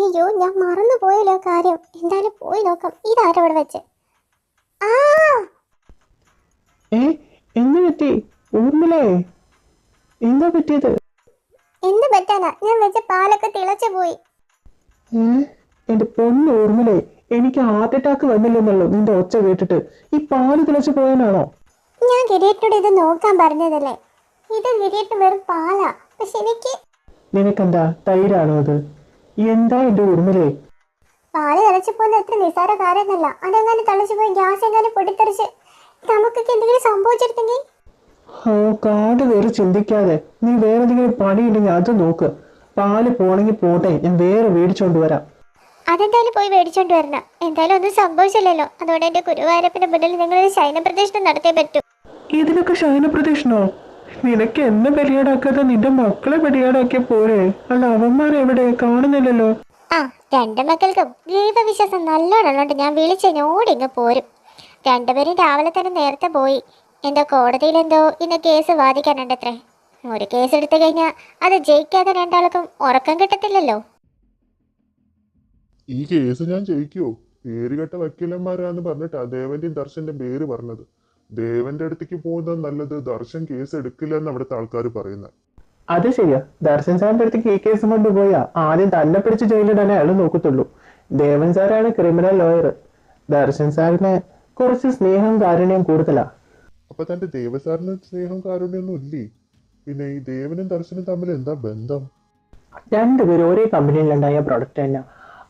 അയ്യോ, ഞാൻ മറന്നു പോയല്ലോ കാര്യം. എന്തായാലും പോയി നോക്കാം. ഇതാരവിടെ ഇവിടെ വെച്ച്. ആ എന്ത് പറ്റി ഊർമിളേ? എന്താ പറ്റിയത്? എന്ത് പറ്റാനാ, ഞാൻ വെച്ച പാലൊക്കെ തിളച്ചു പോയി. എന്റെ പൊന്ന് ഊർമിളേ, എനിക്ക് ഹാർട്ട് അറ്റാക്ക് വന്നില്ലെന്നുള്ളൂ നിന്റെ ഒച്ച കേട്ടിട്ട്. ഈ പാല് തിളച്ചു പോയനാണോ? ഞാൻ ഗിരിയേട്ടനോട് ഇത് നോക്കാൻ പറഞ്ഞതല്ലേ. ഇത് ഗിരിയേട്ടൻ വെറും പാലാ. പക്ഷെ നിനക്കെന്താ തൈരാണോ അത്? എന്താ എന്റെ ഊർമിളേ? പാല് തിളച്ചു പോകുന്ന എത്ര നിസ്സാര കാര്യമൊന്നല്ല. അതെങ്ങനെ തിളച്ചു പോയി ഗ്യാസ് എങ്ങനെ പൊട്ടിത്തെറിച്ച് നമുക്കൊക്കെ എന്തെങ്കിലും സംഭവിച്ചിരുന്നെങ്കിൽ? കാട് വേറെ ചിന്തിക്കാതെ നീ വേറെ എന്തെങ്കിലും പണിയുണ്ടെങ്കിൽ അത് നോക്ക്. പാല് പോണെങ്കിൽ പോട്ടെ, ഞാൻ വേറെ മേടിച്ചോണ്ട് വരാം. അതെന്തായാലും പോയി മേടിച്ചോണ്ട് വരണം. എന്തായാലും ഒന്നും സംഭവിച്ചില്ലല്ലോ. അതുകൊണ്ട് എന്റെ ഗുരുവായൂരപ്പന്റെ മുന്നിൽ നിങ്ങളൊരു ശയന പ്രദക്ഷിണം നടത്തിയേ പറ്റൂ. ഇതിനൊക്കെ ശയന പ്രദക്ഷിണോ? നിനക്ക് എന്നെ ബലിയാടാക്കാതെ നിന്റെ മക്കളെ ബലിയാടാക്കിയ പോരെ? അല്ല, അവന്മാരെവിടെ? കാണുന്നില്ലല്ലോ. ആ, രണ്ട് മക്കൾക്കും ദൈവവിശ്വാസം നല്ലോണുള്ളതുകൊണ്ട് ഞാൻ വിളിച്ച് ഓടിങ്ങ് പോരും. രണ്ടുപേരും രാവിലെ തന്നെ നേരത്തെ പോയി. എന്തോ കോടതിയിലെന്തോ ഇന്ന് കേസ് വാദിക്കാനുണ്ടത്രേ. ഒരു കേസ് എടുത്തു കഴിഞ്ഞാൽ അത് ജയിക്കാതെ രണ്ടാൾക്കും ഉറക്കം കിട്ടത്തില്ലല്ലോ. ഈ കേസ് ഞാൻ ജയിക്കുവോ? പേരുകെട്ട വക്കീലന്മാരാന്ന് പറഞ്ഞിട്ടാ ദേവന്റെയും ദർശന്റെ പേര് പറഞ്ഞത്. ദേവന്റെ അടുത്തേക്ക് പോകുന്നത് നല്ലത്. ദർശൻ കേസ് എടുക്കില്ല എന്ന് അവിടുത്തെ ആൾക്കാർ പറയുന്നത്. അത് ശരിയാ. ദർശൻ സാറിന്റെ അടുത്തേക്ക് ഈ കേസും കൊണ്ടുപോയാ ആദ്യം തന്നെ പിടിച്ച് ജയിലിടാനേ അയാൾ നോക്കത്തുള്ളൂ. ദേവൻ സാറാണ് ക്രിമിനൽ ലോയർ. ദർശൻ സാറിന് കുറച്ച് സ്നേഹം കാരുണ്യം കൂടുതലാ. അപ്പൊ തന്റെ ദേവസാറിന് സ്നേഹം കാരുണ്യൊന്നും ഇല്ലേ? പിന്നെ ഈ ദേവനും ദർശനും തമ്മിൽ എന്താ ബന്ധം? രണ്ടുപേരും ഒരേ കമ്പനിയിലുണ്ടായ പ്രൊഡക്റ്റ് തന്നെ,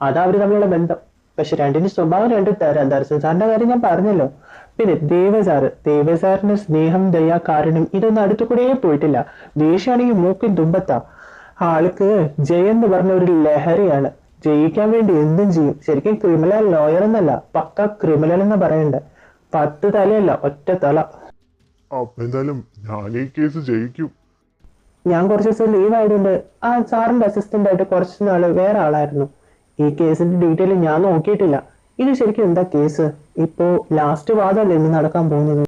അതാ അവര് തമ്മിലുള്ള ബന്ധം. പക്ഷെ രണ്ടിന്റെ സ്വഭാവം രണ്ടും തരാം. ദർശൻ സാറിന്റെ കാര്യം ഞാൻ പറഞ്ഞല്ലോ. പിന്നെ ദേവസാറിന് സ്നേഹം, ദയ, കാരുണ്യം ഇതൊന്നും അടുത്തു കൂടെ പോയിട്ടില്ല. ദേഷ്യാണെങ്കിൽ മൂക്കിൻ തുമ്പത്താ. ആൾക്ക് ജയ് എന്ന് പറഞ്ഞ ഒരു ലഹരിയാണ്. ജയിക്കാൻ വേണ്ടി എന്തും ചെയ്യും. ശരിക്കും ക്രിമിനൽ ലോയർ എന്നല്ല, പക്ക ക്രിമിനൽ എന്ന് പറയണ്ടേ. 10 തലയല്ല, ഒറ്റ തല. അപ്പൊ എന്തായാലും ഞാൻ ഈ കേസ് ജയിക്കും. ഞാൻ കുറച്ച് ദിവസം ലീവ് ആയതുകൊണ്ട് ആ സാറിന്റെ അസിസ്റ്റന്റ് ആയിട്ട് കുറച്ച് നാള് വേറെ ആളായിരുന്നു. ഈ കേസിന്റെ ഡീറ്റെയിൽ ഞാൻ നോക്കിയിട്ടില്ല. ഇത് ശരിക്കും എന്താ കേസ്? ഇപ്പോ ലാസ്റ്റ് വാദമല്ലേ ഇന്ന് നടക്കാൻ പോകുന്നത്?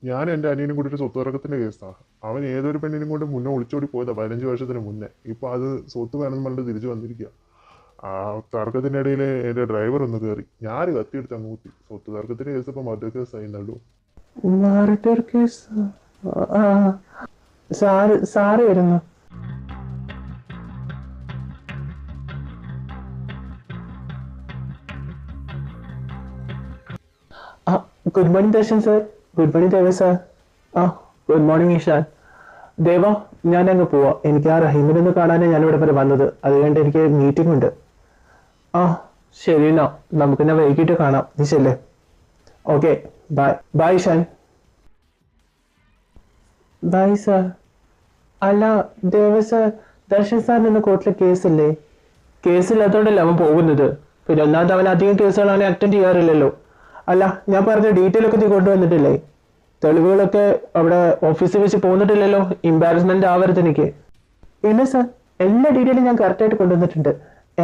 ഞാൻ എൻ്റെ അനിയനും കൂടി ഒരു സ്വത്ത് തർക്കത്തിന്റെ കേസാണ്. അവൻ ഏതൊരു പെണ്ണിനും കൊണ്ട് മുന്നേ ഒളിച്ചോടി പോയതാ 15 വർഷത്തിന് മുന്നേ. ഇപ്പൊ അത് സ്വത്ത് വേണമെന്ന് പറഞ്ഞിട്ട് തിരിച്ചു വന്നിരിക്കുക. ആ തർക്കത്തിന്റെ ഇടയിൽ എൻ്റെ ഡ്രൈവർ ഒന്ന് കയറി. ഞാൻ കത്തിയെടുത്ത് അങ്ങ് കുത്തി. സ്വത്ത് തർക്കത്തിന്റെ കേസ് ഇപ്പൊ മറ്റേ കേസ് ആയിരുന്നല്ലോ. Murder case? സാറ് വരുന്നു. Good morning Darshan sir. Good morning Deva sir. Good morning Ishan. Deva, ഞാൻ അങ്ങ് പോവാ. എനിക്ക് ആ റഹീമിനൊന്ന് കാണാനാണ് ഞാൻ ഇവിടെ വരെ വന്നത്. അതുകൊണ്ട് എനിക്ക് മീറ്റിംഗ് ഉണ്ട്. ശരി എന്നാ, നമുക്കെന്നാ വൈകിട്ട് കാണാം. നീ ശല്ലേ? Okay, bye. Bye Ishan. Bye sir. അല്ല ദേവ സാർ, ദർശൻ സാറിന് കോർട്ടിലെ കേസില്ലേ? കേസില്ലാത്തോണ്ടല്ലേ അവൻ പോകുന്നത്. പിന്നെ ഒന്നാമത് അവൻ അധികം കേസുകളാണ് അറ്റൻഡ് ചെയ്യാറില്ലല്ലോ. അല്ല, ഞാൻ പറഞ്ഞ ഡീറ്റെയിൽ ഒക്കെ നീ കൊണ്ടുവന്നിട്ടില്ലേ? തെളിവുകളൊക്കെ അവിടെ ഓഫീസിൽ വെച്ച് പോന്നിട്ടില്ലല്ലോ. എംബാരസ്മെന്റ് ആവരുത് എനിക്ക്. ഇല്ല സാർ, എല്ലാ ഡീറ്റെയിലും ഞാൻ കറക്റ്റായിട്ട് കൊണ്ടുവന്നിട്ടുണ്ട്.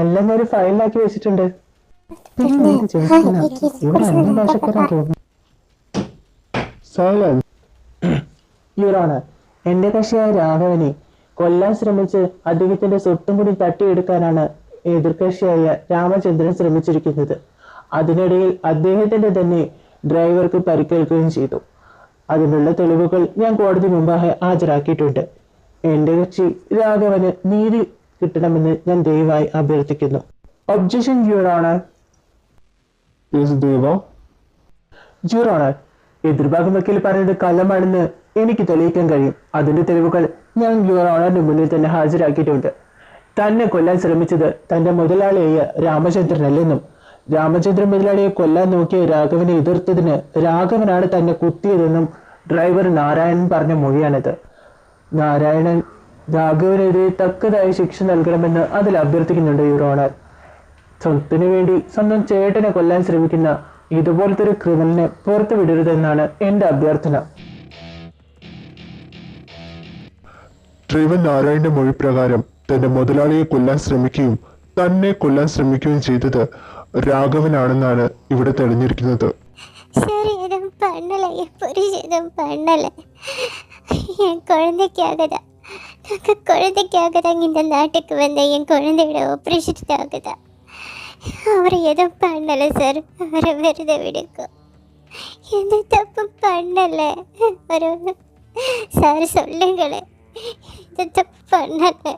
എല്ലാം ഞാൻ ഫയലിലാക്കി വെച്ചിട്ടുണ്ട്. യുവർ എന്റെ കക്ഷിയായ രാഘവനെ കൊല്ലാൻ ശ്രമിച്ച് അദ്ദേഹത്തിന്റെ സ്വത്തും കൂടി തട്ടിയെടുക്കാനാണ് എതിർകക്ഷിയായ രാമചന്ദ്രൻ ശ്രമിച്ചിരിക്കുന്നത്. അതിനിടയിൽ അദ്ദേഹത്തിന്റെ തന്നെ ഡ്രൈവർക്ക് പരിക്കേൽക്കുകയും ചെയ്തു. അതിനുള്ള തെളിവുകൾ ഞാൻ കോടതി മുമ്പാകെ ഹാജരാക്കിയിട്ടുണ്ട്. എന്റെ കക്ഷി രാഘവന് നീതി കിട്ടണമെന്ന് ഞാൻ ദയവായി അഭ്യർത്ഥിക്കുന്നു. Objection your honour. Your honour, എതിർഭാഗം വക്കീൽ പറയുന്നത് കള്ളമാണെന്ന് എനിക്ക് തെളിയിക്കാൻ കഴിയും. അതിന്റെ തെളിവുകൾ ഞാൻ യുവർ ഓണറിന് മുന്നിൽ തന്നെ ഹാജരാക്കിയിട്ടുണ്ട്. തന്നെ കൊല്ലാൻ ശ്രമിച്ചത് തന്റെ മുതലാളിയായ രാമചന്ദ്രനല്ലെന്നും രാമചന്ദ്രൻ മുതലാളിയെ കൊല്ലാൻ നോക്കിയ രാഘവനെ എതിർത്തതിന് രാഘവനാണ് തന്നെ കുത്തിയതെന്നും ഡ്രൈവർ നാരായണൻ പറഞ്ഞ മൊഴിയാണിത്. നാരായണൻ രാഘവനെതിരെ തക്കതായ ശിക്ഷ നൽകണമെന്ന് അതിൽ അഭ്യർത്ഥിക്കുന്നുണ്ട് യുവർ ഓണർ. സ്വത്തിനു വേണ്ടി സ്വന്തം ചേട്ടനെ കൊല്ലാൻ ശ്രമിക്കുന്ന ഇതുപോലത്തെ ഒരു ക്രിമിനലിനെ പുറത്തു വിടരുതെന്നാണ് എന്റെ അഭ്യർത്ഥന. ഡ്രൈവർ നാരായണന്റെ മൊഴി പ്രകാരം തന്റെ മുതലാളിയെ കൊല്ലാൻ ശ്രമിക്കുകയും തന്നെ കൊല്ലാൻ ശ്രമിക്കുകയും ചെയ്തത് രാഘവനാണെന്നാണ് ഇവിടെ തെളിഞ്ഞിരിക്കുന്നത്. ശരീരം பண்ணல, எப்படி ചെയ്തും பண்ணல. என் குழந்தைக்காக தான் நாங்கள் குழந்தைக்காக தாங்க இந்த நாட்டுக்கு வந்தேன். என் குழந்தையோட ஆப்ரேஷனுக்காக தான். அவரை எதுவும் பண்ணலை சார். அவரை வெறுத விடுக்கும். எந்த தப்பும் பண்ணலை. ஒரு சார் சொல்லுங்களேன், எந்த தப்பு பண்ணலை.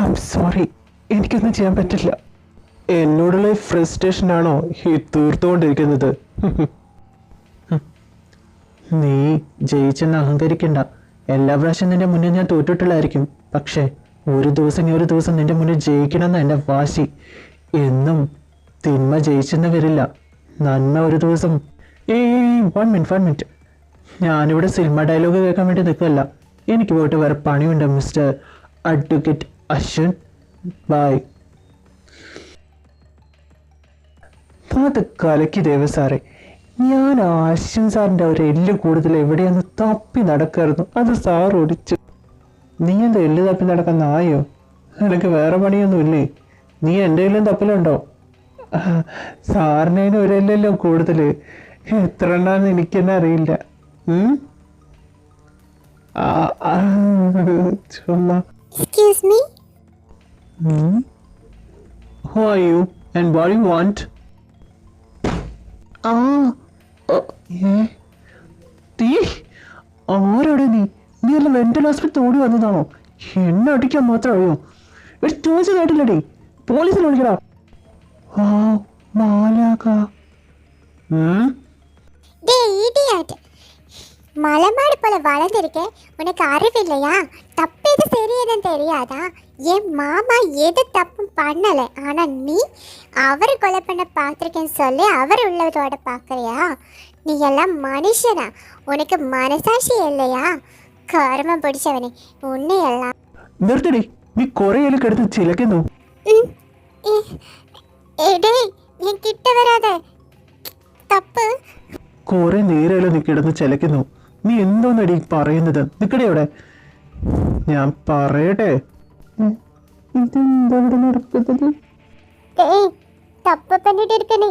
ഐ സോറി, എനിക്കൊന്നും ചെയ്യാൻ പറ്റില്ല. എന്നോടുള്ള ഫ്രസ്ട്രേഷനാണോ ഈ തീർത്തുകൊണ്ടിരിക്കുന്നത്? നീ ജയിച്ചെന്ന് അഹങ്കരിക്കണ്ട. എല്ലാ പ്രാവശ്യം നിന്റെ മുന്നിൽ ഞാൻ തോറ്റിട്ടുള്ളായിരിക്കും. പക്ഷേ ഒരു ദിവസം നിന്റെ മുന്നിൽ ജയിക്കണമെന്ന് എൻ്റെ വാശി. എന്നും തിന്മ ജയിച്ചെന്ന് വരില്ല, നന്മ ഒരു ദിവസം. One minute. ഞാനിവിടെ സിനിമ ഡയലോഗ് കേൾക്കാൻ വേണ്ടി നിൽക്കുകയല്ല. എനിക്ക് പോയിട്ട് വേറെ പണിയുണ്ട് മിസ്റ്റർ അഡ്വക്കേറ്റ് അശ്വിൻ. ബൈ. അത് കലക്കി ദേവ സാറേ. ഞാൻ അശ്വിൻ സാറിൻ്റെ ഒരു എല്ല് കൂടുതൽ എവിടെയൊന്ന് തപ്പി നടക്കായിരുന്നു. അത് സാർ ഒടിച്ചു. നീ എന്താ എല്ല് തപ്പി നടക്കാൻ നായോ? നിനക്ക് വേറെ പണിയൊന്നുമില്ലേ? നീ എൻ്റെ എല്ലും തപ്പലുണ്ടോ? സാറിനേന് ഒരു എല്ലെല്ലാം കൂടുതൽ. എത്ര എണ്ണാന്ന് എനിക്കെന്നെ അറിയില്ല. ചുമ്മാ. Excuse me? Who are you and what do you want? ആരോടെ നീ? നീ അല്ല മെന്റൽ ഹോസ്പിറ്റൽ ഓടി വന്നതാണോ? എന്നെ അടിക്കാൻ മാത്രം അറിയോ? ഒരു ചോദിച്ചു കേട്ടില്ലടി. പോലീസിനെ വിളിക്കടാ. മാലാക. டேய் இடியாட், மலைமாடு போல வளர்ந்துருக்க, உனக்கு அறிவில்லையா? தப்பு எது சரி எதுன்னு தெரியாதா? என் மாமா எது தப்பும் பண்ணலை, ஆனால் நீ அவர் கொலை பண்ண பார்த்துருக்கேன்னு சொல்லி அவர் உள்ளதோட பார்க்குறியா? நீ எல்லாம் மனுஷனா? உனக்கு மனசாட்சி இல்லையா? கர்மம் பிடிச்சவனே உன்னையெல்லாம். നിർത്തടി. നീ കുറേയൊക്കെ എടുത്ത് ചിലക്കുന്നു. டேய் என் கிட்ட வராத. തപ്പ്. കുറെ നേരമല്ലോ നീ കിടന്ന് ചിലക്കുന്നു. നീ എന്തോന്നടി പറയുന്നത്? നിക്കടെ അവിടെ. ഞാൻ പറയട്ടെ. ഇതെന്താ ഇവിടെ നടക്കുന്നത്? டேய் தப்பு பண்ணிட்டு இருக்க நீ.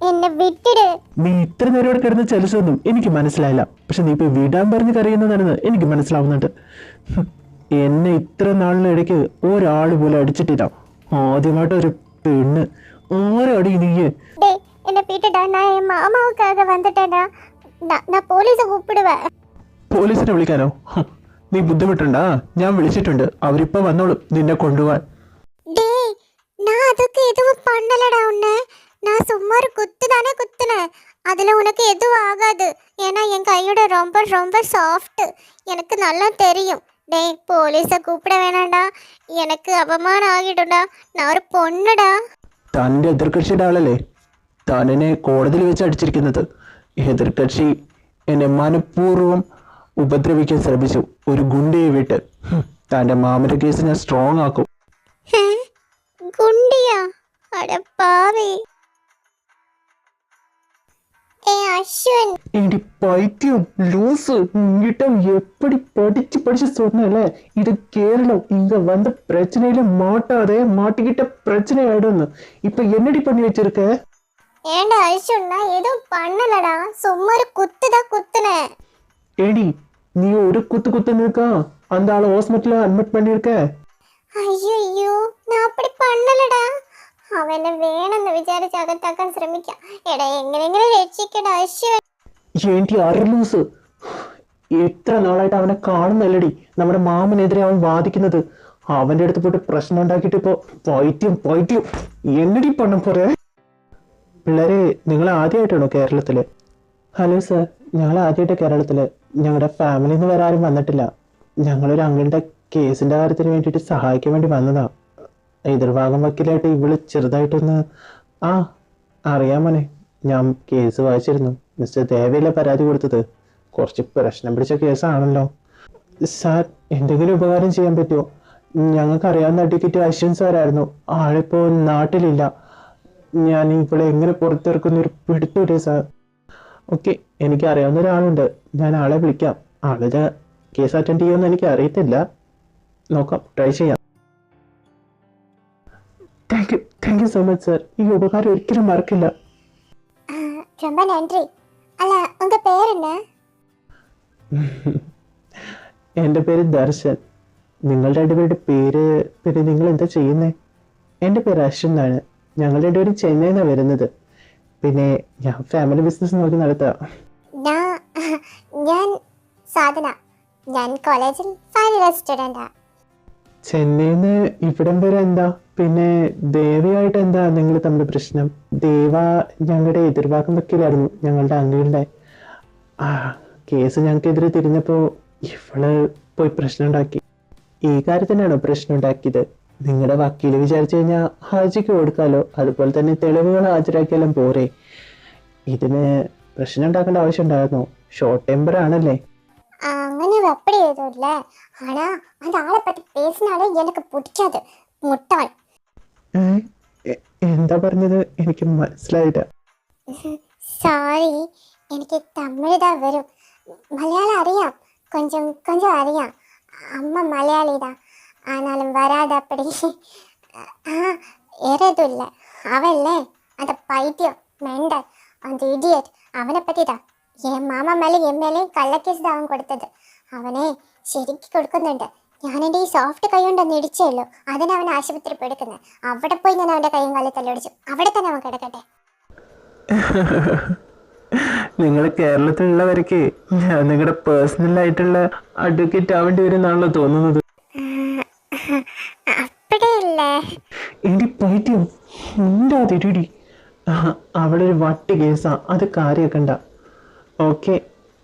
എന്നെ വിട്ടിട്. നീ ഇത്ര നേരം ഇവിടെ കിടന്ന് ചലിച്ചതൊന്നും എനിക്ക് മനസ്സിലായില്ല. പക്ഷെ നീ ഇപ്പൊ വിടാൻ പറഞ്ഞ് കരയുന്നതാണെന്ന് എനിക്ക് മനസ്സിലാവുന്നുണ്ട്. എന്നെ ഇത്ര നാളിനിടയ്ക്ക് ഒരാൾ പോലും അടിച്ചിട്ടില്ല. ആദ്യമായിട്ട് ഒരു പെണ്ണ്. ആരടി നീ? டேய் என்ன விட்டுடா. நான் என் மாமாவுக்காக வந்துட்டேன்டா. நான் போலീஸை கூப்பிடுவேன். പോലീസിനെ വിളിക്കാനോ? നീ ബുദ്ധിമുട്ടുണ്ടാ? ഞാൻ വിളിച്ചിട്ടുണ്ട്. അവരിപ്പോ വന്നോളും നിന്നെ കൊണ്ടുപോവാൻ. டேய் நான் அதுக்கு எதுவும் பண்ணலடா உன்னை. நான் சும்மா ஒரு குத்து தானே குத்துனேன். அதில் உனக்கு எதுவும் ஆகாது. ஏன்னா என் கையோட ரொம்ப ரொம்ப சாஃப்ட். எனக்கு நல்லா தெரியும். டேய் போலீஸை கூப்பிட வேணாம்டா. எனக்கு அவமானம் ஆகிடும்டா. நான் ஒரு பொண்ணுடா. തൻ്റെ എതിർകക്ഷിയുടെ ആളല്ലേ താൻ എന്നെ കോടതിയിൽ വെച്ച് അടിച്ചിരിക്കുന്നത്? എതിർകക്ഷി എന്നെ മനഃപൂർവ്വം ഉപദ്രവിക്കാൻ ശ്രമിച്ചു. ഒരു ഗുണ്ടയെ വിട്ട്. തൻ്റെ മാമന്റെ കേസ് ഞാൻ സ്ട്രോങ് ആക്കും. குண்டியா? அட பாவி. அஸ்வின் എടി പൈത്യം ലൂസ് ഇങ്ങിട്ടം எப்படி படிச்சு சொன்னல. இது கேரளம். இங்க வந்த பிரச்சனையில மாட்டாதே, மாட்டிக்கிட்ட பிரச்சனை ஆயிடும்னு. இப்ப என்னடி பண்ணி வச்சிருக்க? ஏண்டா அஸ்வின், நான் எதுவும் பண்ணலடா. சும்மா ஒரு குத்து தான் குத்துனேன். ஏடி நீ ஒரு குத்து நிற்கா அந்த ஆளை ஹாஸ்பிட்டல அட்மிட் பண்ணிருக்க. ஐயோ நான் அப்படி பண்ணலடா. അവനെ വേണമെന്ന് വിചാരിച്ച് അകത്താക്കാൻ ശ്രമിക്കാം. എടാ എങ്ങനെയെങ്കിലും രക്ഷിക്കടാ അശ്വിൻ. ఏంటి അറലൂസ്? എത്ര നാളായിട്ട് അവനെ കാണുന്നല്ലടി. നമ്മുടെ മാമനെതിരെ അവൻ വാദിക്കുന്നത്. അവന്റെ അടുത്ത് പോയിട്ട് പ്രശ്നം ഉണ്ടാക്കിയിട്ട് ഇപ്പൊ പൈത്യം എന്നടി പണം പോരെ. പിള്ളേരെ, നിങ്ങൾ ആദ്യമായിട്ടാണോ കേരളത്തില്? ഹലോ സർ, ഞങ്ങൾ ആദ്യമായിട്ട് കേരളത്തില്. ഞങ്ങളുടെ ഫാമിലിയിൽ നിന്ന് വേറെ ആരും വന്നിട്ടില്ല. ഞങ്ങളൊരു അങ്കിളുടെ കേസിന്റെ കാര്യത്തിന് വേണ്ടിയിട്ട് സഹായിക്കാൻ വേണ്ടി വന്നതാ. എതിർഭാഗം വക്കീലായിട്ട് ഇവള് ചെറുതായിട്ടൊന്ന് അറിയാമോനെ. ഞാൻ കേസ് വായിച്ചിരുന്നു. മിസ്റ്റർ ദേവയിലെ പരാതി കൊടുത്തത്. കുറച്ച് പ്രശ്നം പിടിച്ച കേസാണല്ലോ. സാർ, എന്തെങ്കിലും ഉപകാരം ചെയ്യാൻ പറ്റുമോ? ഞങ്ങൾക്ക് അറിയാവുന്ന അഡ്വക്കേറ്റ് അശ്വിൻ സാറായിരുന്നു. ആളിപ്പോ നാട്ടിലില്ല. ഞാൻ ഇവിടെ എങ്ങനെ പുറത്തിറക്കുന്ന ഒരു പിടുത്തൂരേ സാർ. ഓക്കെ, എനിക്ക് അറിയാവുന്ന ഒരാളുണ്ട്. ഞാൻ ആളെ വിളിക്കാം. ആളുടെ കേസ് അറ്റൻഡ് ചെയ്യുമെന്ന് എനിക്ക് അറിയത്തില്ല. നോക്കാം, ട്രൈ ചെയ്യാം. Thank you so much sir. ഈ ഉപകാരം ഒരിക്കലും മറക്കില്ല. ரொம்ப நன்றி. அல்ல உங்க பேர் என்ன? എൻ്റെ പേര് ദർശൻ. നിങ്ങളുടെ രണ്ടുപേരുടെ പേര് പിന്നെ നിങ്ങൾ എന്താ ചെയ്യുന്നേ? എൻ്റെ പേര് അശ്വിൻ എന്നാണ്. ഞങ്ങൾ രണ്ടുപേരും ചെന്നൈയിൽ നിന്നാണ് വരുന്നത്. പിന്നെ ഞാൻ ഫാമിലി ബിസിനസ് നോക്കി നടത്തുക. ഞാൻ ഞാൻ സാധന. ഞാൻ കോളേജിൽ ഫൈനൽ ഇയർ സ്റ്റുഡൻ്റാ. ചെന്നൈയിൽ നിന്ന് ഇവിടം വരെ എന്താ? പിന്നെ ദേവയായിട്ട് എന്താ നിങ്ങൾ തമ്മിൽ പ്രശ്നം? ദേവ ഞങ്ങളുടെ എതിർവാക്കം വെക്കലായിരുന്നു, ഞങ്ങളുടെ അങ്കിളുടെ. കേസ് ഞങ്ങൾക്കെതിരെ തിരിഞ്ഞപ്പോൾ ഇവള് പോയി പ്രശ്നം ഉണ്ടാക്കി. ഈ കാര്യത്തിനാണോ പ്രശ്നം ഉണ്ടാക്കിയത്? നിങ്ങളുടെ വക്കീല് വിചാരിച്ചു കഴിഞ്ഞാൽ ഹാജിക്ക് കൊടുക്കാലോ, അതുപോലെ തന്നെ തെളിവുകൾ ഹാജരാക്കിയാലും പോരെ. ഇതിന് പ്രശ്നം ഉണ്ടാക്കേണ്ട ആവശ്യം ഉണ്ടായിരുന്നോ? ഷോർട്ട് ടെമ്പർ ആണല്ലേ. അങ്ങനെ அப்படி எதுவும் இல்லை. ஆனா அந்த ஆளை பத்தி பேசினாலே எனக்கு பிடிக்காது. முட்டாள். എന്താ പറഞ്ഞത്? എനിക്ക് മനസ്സിലായില്ല. சாரி, എനിക്ക് തമിഴ് தான் വരും. മലയാളം അറിയാം, கொஞ்சம் கொஞ்சம் അറിയാം. അമ്മ മലയാളിതാ, ആനാലും വരാതെ அப்படி. ഏറെതും ഇല്ല. അവല്ലേ அந்த பைத்தியம் மெண்டல், அந்த ഇഡിയറ്റ്, അവനെ പറ്റിതാ என் മാമ മേലെ എം എൽ എ കള്ളക്കേസ് അവൻ കൊടുത്തത്. അവനെ ശരിക്ക് കൊടുക്കുന്നുണ്ട്. ഞാനെൻ്റെ ഈ സോഫ്റ്റ് കൈ കൊണ്ടൊന്ന് ഇടിച്ചേയുള്ളൂ, അതിനവൻ ആശുപത്രി എടുക്കുന്നത്. അവിടെ പോയി ഞാൻ അവൻ്റെ കൈയും കാലിൽ തല്ലൊടിച്ചു. അവിടെ തന്നെ അവൻ കിടക്കട്ടെ. നിങ്ങൾ കേരളത്തിലുള്ളവർക്ക് ഞാൻ നിങ്ങളുടെ പേഴ്സണൽ ആയിട്ടുള്ള അഡ്വക്കേറ്റ് ആവേണ്ടി വരും എന്നാണല്ലോ തോന്നുന്നത്. അപ്പടിയല്ലേ? എന്റെ പൈത്യം ഉണ്ടാതിരുടി. അവളൊരു വട്ടി കേസാ, അത് കാര്യാക്കണ്ട. ഓക്കെ,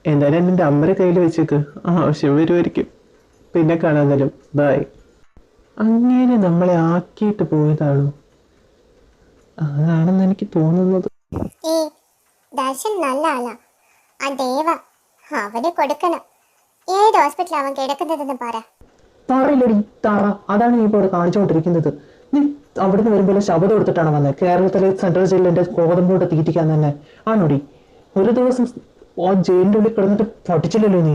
എന്തായാലും നിന്റെ അമ്മയുടെ കയ്യിൽ വെച്ചേക്ക്, ആവശ്യം വരുമായിരിക്കും. പിന്നെ കാണാന്നാലും ബൈ. അങ്ങനെ നമ്മളെ ആക്കിയിട്ട് പോയതാണോ? അതാണെന്ന് എനിക്ക് തോന്നുന്നത്. ഈ ദർശൻ നല്ല ആളാ. ആ ദേവ അവന് കൊടുക്കണം. ഏത് ഹോസ്പിറ്റലിൽ അവൻ കിടക്കുന്നതെന്ന് പറ. തറയില്ലടി തറ, അതാണ് നീ ഇപ്പോൾ കാണിച്ചുകൊണ്ടിരിക്കുന്നത്. നീ അവിടുന്ന് വരുമ്പോൾ ശബ്ദം എടുത്തിട്ടാണ് വന്നത്. കേരളത്തിലെ സെൻട്രൽ ജയിലിന്റെ കോതമ്പോട്ട് തീറ്റിക്കാൻ തന്നെ ആണോടി? ഒരു ദിവസം ആ ജയിലിന്റെ ഉള്ളിൽ കിടന്നിട്ട് പഠിച്ചില്ലല്ലോ നീ.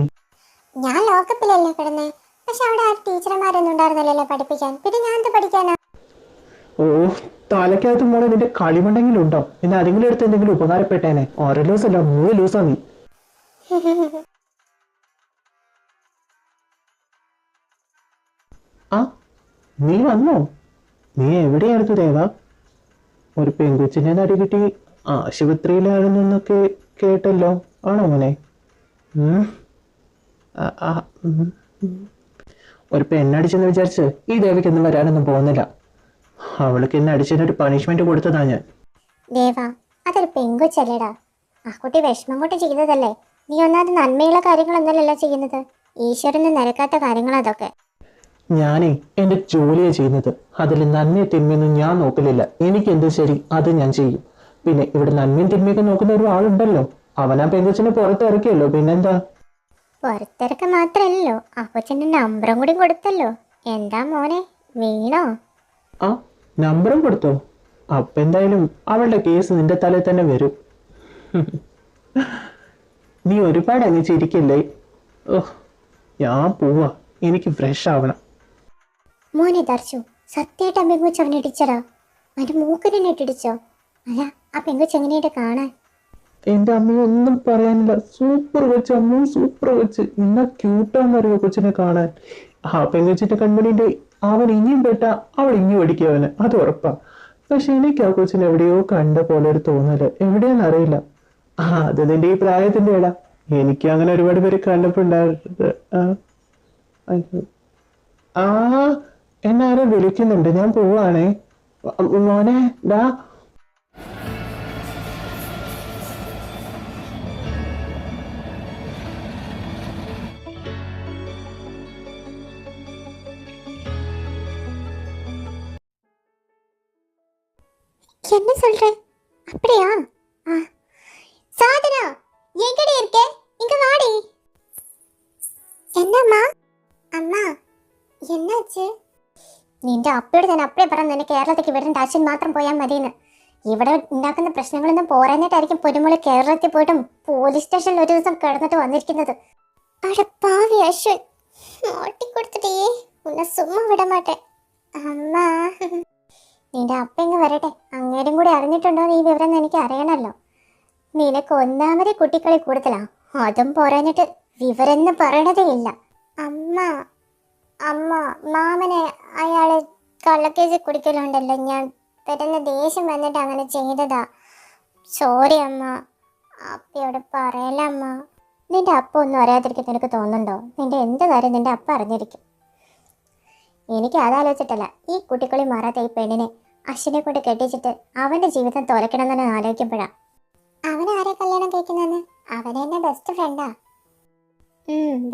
ഞാൻ ലോക്കപ്പിലല്ലേ കിടന്നേ, പക്ഷെ അവിടെ ആ ടീച്ചർമാരൊന്നും ഉണ്ടായിരുന്നല്ലോ പഠിപ്പിക്കാൻ. പിന്നെ ഞാൻ എന്ത് പഠിക്കാനാ? ഓ, തലക്കകത്ത് മോളെ നിന്റെ കളിമണ്ടെങ്കിലും ഉണ്ടോ? പിന്നെ ആരെങ്കിലും എടുത്ത് എന്തെങ്കിലും ഉപകാരപ്പെട്ടേനെ. 6 ലൂസല്ല 3 ലൂസാ നീ. ആ, നീ വന്നോ? നീ എവിടെയായിരുന്നു ദേവ? ഒരു പെൺകുച്ചിനെ നടുകിട്ടി ആശുപത്രിയിലാണെന്നൊക്കെ കേട്ടല്ലോ, ആണോ മോനെ? ഒരു പെണ്ണടിച്ചെന്ന് വിചാരിച്ച് ഈ ദേവിക്കൊന്നും വരാനൊന്നും പോകുന്നില്ല. അവൾക്ക് എന്നെ അടിച്ചതിനൊരു പണിഷ്മെന്റ് കൊടുത്തതാ ഞാൻ. ദേവ, അതൊരു പെങ്കൊച്ചല്ലേടാ. ആ കുട്ടി വിഷമം കൊണ്ട് ചെയ്തതല്ലേ. നീ ഒന്നാമത് നന്മയുള്ള കാര്യങ്ങളൊന്നല്ലല്ലോ ചെയ്യുന്നത്. ഈശ്വരന് നിരക്കാത്ത കാര്യങ്ങൾ അതൊക്കെ. ഞാനേ എന്റെ ജോലിയാ ചെയ്യുന്നത്. അതിൽ നന്മയും തിന്മയൊന്നും ഞാൻ നോക്കലില്ല. എനിക്ക് എന്ത് ശരി അത് ഞാൻ ചെയ്യും. പിന്നെ ഇവിടെ നന്മയും തിന്മയൊക്കെ നോക്കുന്ന ഒരു ആളുണ്ടല്ലോ, അവനാ പെങ്കൊച്ചിനെ പുറത്തിറക്കിയല്ലോ. പിന്നെന്താ? പുറത്തിറക്കം മാത്രല്ലോ, ആ കൊച്ചിന്റെ നമ്പറും കൂടി കൊടുത്തല്ലോ. എന്താ മോനെ, വീണോ? ആ, നമ്പറും കൊടുത്തോ? അപ്പൊ എന്തായാലും അവളുടെ കേസ് നിന്റെ തലയിൽ തന്നെ വരും. നീ ഒരുപാട് അങ്ങ് ചിരിക്കല്ലേ. ഓഹ്, ഞാൻ പോവാ, എനിക്ക് ഫ്രഷ് ആവണം. മോനെ ദർശു, സത്യമായിട്ട് ആ പെങ്കുച്ച് അവനെ ഇടിച്ചടാ. അവന്റെ മൂക്കിനെ ഇട്ടിടിച്ചോ? അല്ല, ആ പെങ്കുച്ച് എങ്ങനെയായിട്ട് കാണാൻ? എന്റെ അമ്മയൊന്നും പറയാനില്ല. സൂപ്പർ കൊച്ച്, അമ്മ സൂപ്പർ കൊച്ച്. എന്നാ ക്യൂട്ടാന്നറിയോ കൊച്ചിനെ കാണാൻ. ആ പെങ്കൊച്ചിന്റെ കൺമണിന്റെ അവൻ ഇനിയും പെട്ട അവൾ ഇനിയും അടിക്കും അവന്, അത് ഉറപ്പാ. പക്ഷെ എനിക്ക് ആ കൊച്ചിനെ എവിടെയോ കണ്ട പോലെ ഒരു തോന്നല്, എവിടെയാന്ന് അറിയില്ല. അത് നിന്റെ ഈ പ്രായത്തിന്റെ ഇടാ. എനിക്ക് അങ്ങനെ ഒരുപാട് പേര് കണ്ടപ്പോ ഉണ്ടായിരുന്നത്. ആ, എന്നെ ആരോ വിളിക്കുന്നുണ്ട്, ഞാൻ പോവാണേ. മോനെ ഡാ. என்ன சொல்ற? அப்படியா? சாதனா, எங்கடி இருக்க? இங்க வாடி. என்னம்மா? അമ്മ, എന്നാச்சு? നിന്റെ അപ്പയോട് ഞാൻ അപ്പഴേ പറഞ്ഞു നിന്നെ കേരളത്തിലേക്ക് വിടേണ്ട, അശ്വിൻ മാത്രം പോയാൽ മതിയെന്ന്. ഇവിടെ ഉണ്ടാക്കുന്ന പ്രശ്നങ്ങളൊന്നും പോരാഞ്ഞിട്ടായിരിക്കും പൊന്നുമോള് കേരളത്തിൽ പോയിട്ടും പോലീസ് സ്റ്റേഷനിൽ ഒരു ദിവസം കിടന്നിട്ട് വന്നിരിക്കുന്നത്. അവിടെ പാവി അശ്വിൻ ഓട്ടിക്കൊടുത്തിട്ടേ ഉന്നെ സുമ്മാ വിടാൻ മാട്ടെ. അമ്മ, നിന്റെ അപ്പ ഇങ്ങ് വരട്ടെ. അങ്ങേരും കൂടി അറിഞ്ഞിട്ടുണ്ടോ ഈ വിവരം എന്ന് എനിക്ക് അറിയണമല്ലോ. നിനക്ക് ഒന്നാമത് കുട്ടിക്കളി കൂടുതലാ, അതും പോരാഞ്ഞിട്ട് വിവരം എന്ന് പറയണതേ ഇല്ല. അമ്മ അമ്മ മാമനെ അയാള് കള്ളക്കേസ് കുടിക്കലുണ്ടല്ലോ, ഞാൻ പെട്ടെന്ന് ദേഷ്യം വന്നിട്ട് അങ്ങനെ ചെയ്തതാ. സോറി അമ്മ, അപ്പയോട് പറയല അമ്മ. നിന്റെ അപ്പ ഒന്നും അറിയാതിരിക്കും നിനക്ക് തോന്നുന്നുണ്ടോ? നിന്റെ എന്ത് കാര്യം നിന്റെ അപ്പ അറിഞ്ഞിരിക്കും. എനിക്ക് അതാലോചിച്ചിട്ടല്ല, ഈ കുട്ടിക്കളി മാറാത്ത ഈ പെണ്ണിനെ അശ്വിനെ കൊണ്ട് കെട്ടിച്ചിട്ട് അവന്റെ ജീവിതം തുലയ്ക്കണമെന്ന് ആലോചിക്കുമ്പോഴാ. അവൻ ആരെ കല്യാണം കഴിക്കുന്നതെന്ന്? അവൻ എന്നെ ബെസ്റ്റ് ഫ്രണ്ടാ.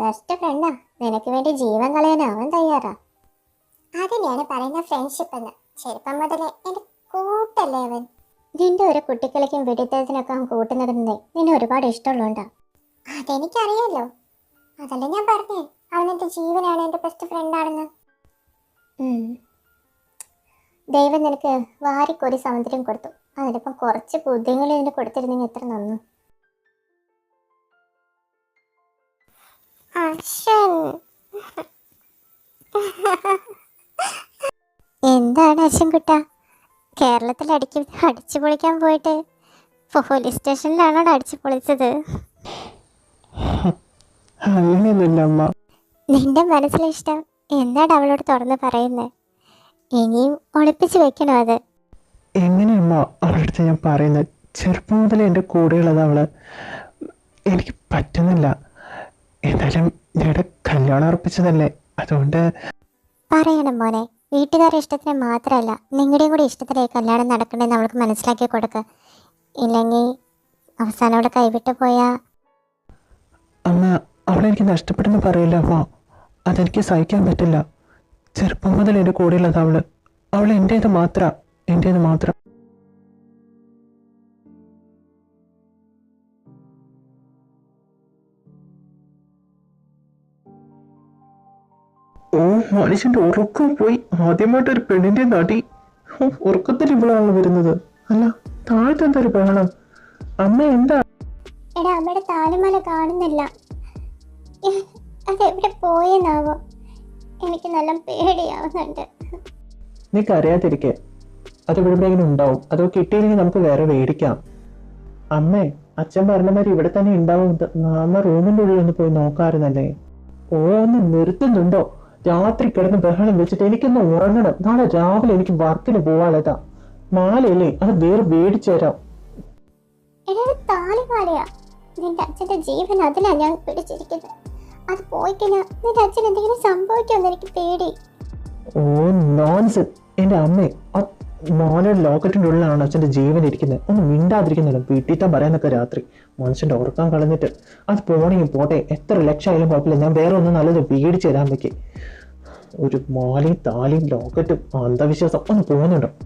ബെസ്റ്റ് ഫ്രണ്ടാ. നിനക്ക് വേണ്ടി ജീവൻ കളയാൻ അവൻ തയ്യാറാ. അതിനെയാണ് പറയുന്ന ഫ്രണ്ട്ഷിപ്പ് എന്ന്. ചെറുപ്പം മുതലേ എന്റെ കൂട്ടല്ലേ അവൻ. നിന്റെ ഒരു കുട്ടിക്കളിക്കും വെടിത്തരത്തിനൊക്കെ അവൻ കൂട്ടുനിടുന്നതേ നിന്നെ ഒരുപാട് ഇഷ്ടമുള്ളതുകൊണ്ടാ. അതെനിക്കറിയാലോ, അതല്ല ഞാൻ പറഞ്ഞേ അവൻ എന്റെ ജീവനാണ്, എന്റെ ബെസ്റ്റ് ഫ്രണ്ടാണെന്ന്. ദൈവം നിനക്ക് വാരിക്കൊരു സൗന്ദര്യം കൊടുത്തു, അതിനിപ്പം കുറച്ച് ബുദ്ധിമുട്ട് നിനക്ക് കൊടുത്തിരുന്നെങ്കിൽ എത്ര നന്നു. എന്താണ് അശ്വൻകുട്ട, കേരളത്തിൽ അടിച്ചു പൊളിക്കാൻ പോയിട്ട് പോലീസ് സ്റ്റേഷനിലാണോ അടിച്ചു പൊളിച്ചത്? അങ്ങനെയൊന്നുമില്ല അമ്മ. നിന്റെ മനസ്സിലെ ഇഷ്ടം എന്താണ് അവളോട് തുറന്ന് പറയുന്നത്? ഇനിയും ഒളിപ്പിച്ചു വെക്കണോ അത്? എങ്ങനെയമ്മ അവളുടെ അടുത്ത് ഞാൻ പറയുന്നത്? ചെറുപ്പം മുതൽ എൻ്റെ കൂടെയുള്ളത് അവള്. എനിക്ക് പറ്റുന്നില്ല. എന്തായാലും ഞങ്ങളുടെ കല്യാണം ഉറപ്പിച്ചതല്ലേ, അതുകൊണ്ട് പറയണം മോനെ. വീട്ടുകാരുടെ ഇഷ്ടത്തിന് മാത്രമല്ല നിങ്ങളുടെയും കൂടി ഇഷ്ടത്തിലേ കല്യാണം നടക്കണമെന്ന് അവൾക്ക് മനസ്സിലാക്കി കൊടുക്കുക. ഇല്ലെങ്കിൽ അവസാനം അവിടെ കൈവിട്ടു പോയാ. അമ്മ, അവളെനിക്ക് നഷ്ടപ്പെടുന്നു പറയില്ല അമ്മ. അതെനിക്ക് സഹിക്കാൻ പറ്റില്ല. ചെറുപ്പം മുതൽ എൻ്റെ കൂടെയുള്ളത് അവൾ എൻ്റേത് മാത്രം. ഓ, മനുഷ്യൻ്റെ ഉറക്കം പോയി. ആദ്യമായിട്ടൊരു പെണ്ണിൻ്റെ നടി ഉറക്കത്തിൽ ഇവളാണല്ലോ വരുന്നത്. അല്ല, താഴത്തെ എന്താ ഒരു ബഹളം? അമ്മ എന്താ? എടാ, അമ്മയുടെ താലിമാല കാണുന്നില്ല. അതെവിടെ പോയെന്നാവോ? എനിക്ക് നല്ല പേടിയാവുന്നുണ്ട്. നീ കരയാതിരിക്കെ, അത് എവിടെയെങ്കിലും ഉണ്ടാവും. അതോ കിട്ടിയില്ലെങ്കിൽ നമുക്ക് വേറെ മേടിക്കാം. അമ്മേ, അച്ഛൻ പറഞ്ഞമാതിരി ഇവിടെ തന്നെ ഉണ്ടാവും. അമ്മ റൂമിൻ്റെ ഉള്ളിൽ ഒന്ന് പോയി നോക്കാറുന്നല്ലേ. ഓ, ഒന്ന് നിർത്തുന്നുണ്ടോ? രാത്രി കിടന്ന് ബഹളം വെച്ചിട്ട് എനിക്കൊന്ന് ഉറങ്ങണം. നാളെ രാവിലെ എനിക്ക് വർക്കിന് പോവാനുള്ളതാ. മാലയല്ലേ, അത് വേറെ മേടിച്ചു തരാം. എടാ, താലിമാലയാ. നിന്റെ അച്ഛന്റെ ജീവൻ അതിലാ ഞാൻ പിടിച്ചിരിക്കുന്നത്. അത് പോയി കഴിഞ്ഞാൽ നിന്റെ അച്ഛൻ എന്തെങ്കിലും സംഭവിക്കുമെന്ന് എനിക്ക് പേടി. ഓ, നോൺസെൻസ്. എൻ്റെ അമ്മേ, ആ മോനൊരു ലോക്കറ്റിൻ്റെ ഉള്ളിലാണ് അച്ഛൻ്റെ ജീവൻ ഇരിക്കുന്നത്. ഒന്ന് മിണ്ടാതിരിക്കുന്നില്ല. വീട്ടിൽ പറയാനൊക്കെ രാത്രി മനുഷ്യൻ്റെ ഉറക്കം കളഞ്ഞിട്ട്. അത് പോണെങ്കിൽ പോട്ടെ, എത്ര ലക്ഷം ആയാലും കുഴപ്പമില്ല. ഞാൻ വേറെ ഒന്ന് നല്ലത് മേടിച്ചു തരാൻ പറ്റി. ഒരു മാലയും താലിയും ലോക്കറ്റും അന്ധവിശ്വാസം ഒന്ന് പോകുന്നുണ്ടോ?